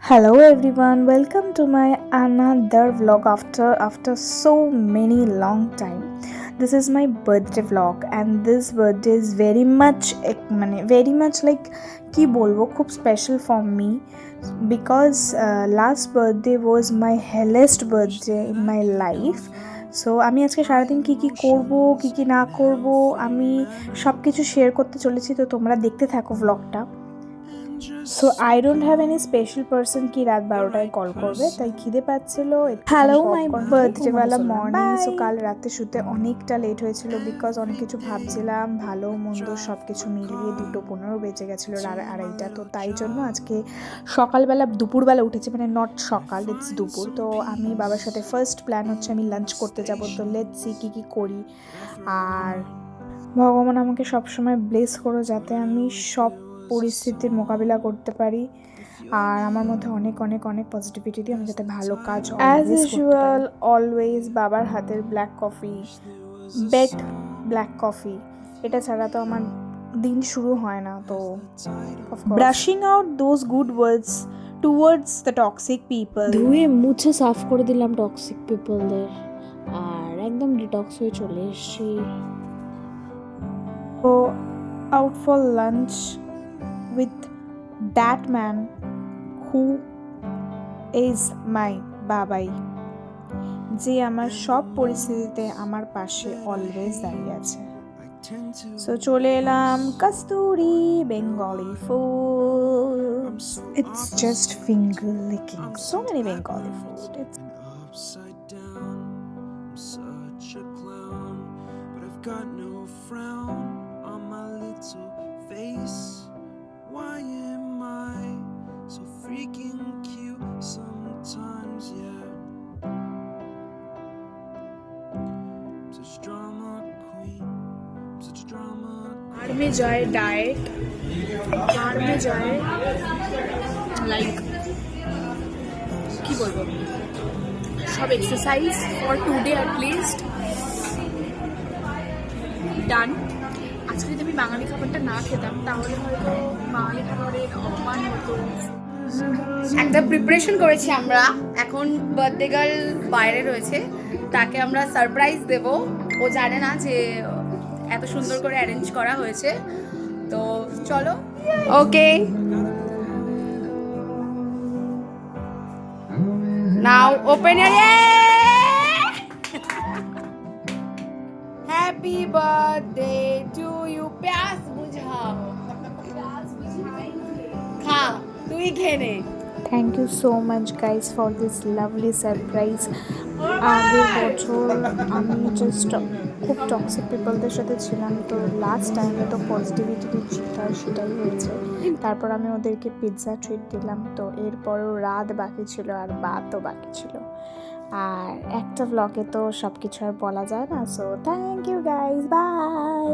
Hello everyone, welcome to my another vlog after so many long time. This is my birthday vlog and this birthday is very much like ki bolbo khub special for me because last birthday was my hellest birthday in my life. So আমি আজকে সারাদিন কী কী করবো কী কী না করবো আমি সব কিছু share করতে চলেছি, তো তোমরা দেখতে থাকো ভ্লগটা। So I don't have any special person কি রাত 12টায় কল করবে, তাই খিদে পাচ্ছিল। হ্যালো মাই বার্থডেওয়ালা মর্নিং। সো কাল রাতে শুতে অনেকটা লেট হয়েছিল বিকজ অনেক কিছু ভাবছিলাম, ভালো মন্দ সব কিছু মিলিয়ে 2:15 বেজে গেছিলো, আড়াইটা। তো তাই জন্য আজকে সকালবেলা দুপুরবেলা উঠেছি, মানে নট সকাল, ইটস দুপুর। তো আমি বাবার সাথে ফার্স্ট প্ল্যান হচ্ছে আমি লাঞ্চ করতে যাব। তো লেটস সি কী কী করি। আর ভগবান আমাকে সবসময় ব্লেস করো যাতে আমি সব পরিস্থিতির মোকাবিলা করতে পারি, আর আমার মধ্যে অনেক অনেক অনেক পজিটিভিটি দিয়ে আমি যাতে ভালো কাজ অ্যাজ ইউজুয়াল অলওয়েজ বাবার হাতের black coffee, bed black coffee, এটা ছাড়া তো আমার দিন শুরু হয় না। তো brushing out those good words towards the toxic people, ধুয়ে মুছে সাফ করে দিলাম টক্সিক পিপলদের, আর একদম ডিটক্স হয়ে চলে এসেছি। তো out for lunch with that man who is my বাবাই, যে আমার সব পরিস্থিতিতে আমার পাশে অলওয়েজ দাঁড়িয়ে আছে। সো চলে এলাম Kasturi Bengali food, it's just finger licking, so many Bengali food. Got no frown on my little face. Why am I so freaking cute sometimes, yeah. I'm such a drama queen, I'm such a drama queen. बाहर में जाए diet, बाहर में जाए like কি বলবো, সব exercise for today at least done. আজকে যদি আমি বাঙালি খাবারটা না খেতাম তাহলে হয়তো বাঙালি খাবারের অপমান হতো। একটা প্রিপারেশন করেছি আমরা, এখন বার্থডে গার্ল বাইরে রয়েছে, তাকে আমরা সারপ্রাইজ দেব। ও জানে না যে এত সুন্দর করে অ্যারেঞ্জ করা হয়েছে। তো চলো, okay now open happy birthday to you. প্যাস বুঝাও, খা, তুই খেয়ে। Thank you so much guys for this lovely surprise. আগের বছর আমি জাস্ট খুব টক্সিক পিপলদের সাথে ছিলাম, তো লাস্ট টাইমে তো পজিটিভিটি সেটাই হয়েছে। তারপর আমি ওদেরকে পিৎজা ট্রিট দিলাম, তো এরপরেও রাত বাকি ছিল আর বাতও বাকি ছিল, আর একটা ব্লগে তো সব কিছু আর বলা যায় না। So thank you guys, by.